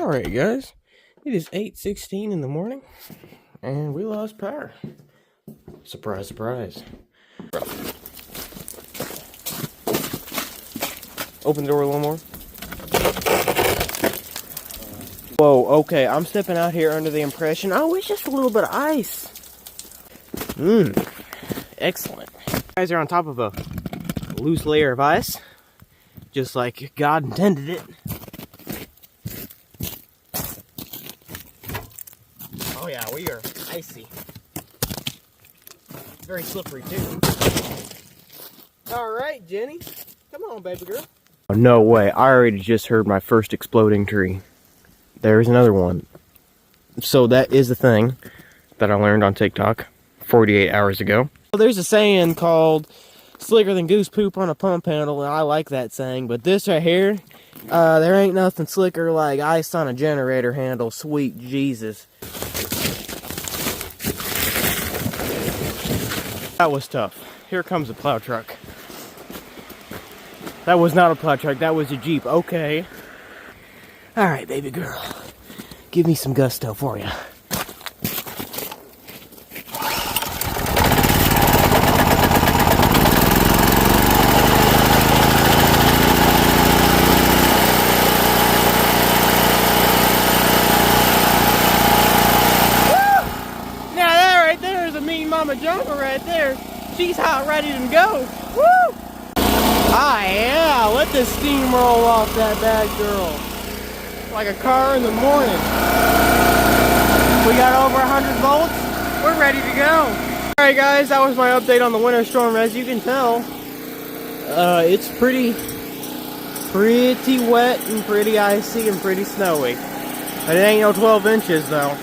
Alright guys, it is 8:16 in the morning, and we lost power. Surprise, surprise. Open the door a little more. Whoa, okay, I'm stepping out here under the impression, oh, it's just a little bit of ice. Excellent. You guys are on top of a loose layer of ice, just like God intended it. Oh yeah, we are icy. Very slippery too. Alright, Jenny. Come on, baby girl. Oh, no way. I already just heard my first exploding tree. There's another one. So that is a thing that I learned on TikTok 48 hours ago. There's a saying called slicker than goose poop on a pump handle, and I like that saying, but this right here, there ain't nothing slicker like ice on a generator handle. Sweet Jesus. That was tough. Here comes a plow truck. That was not a plow truck, that was a Jeep. Okay. Alright, baby girl. Give me some gusto for you. Mama jumper right there. She's hot, ready to go. Woo! Ah, yeah, let the steam roll off that bad girl. Like a car in the morning. We got over 100 volts. We're ready to go. Alright guys, that was my update on the winter storm. As you can tell, it's pretty wet and pretty icy and pretty snowy. But it ain't no 12 inches though.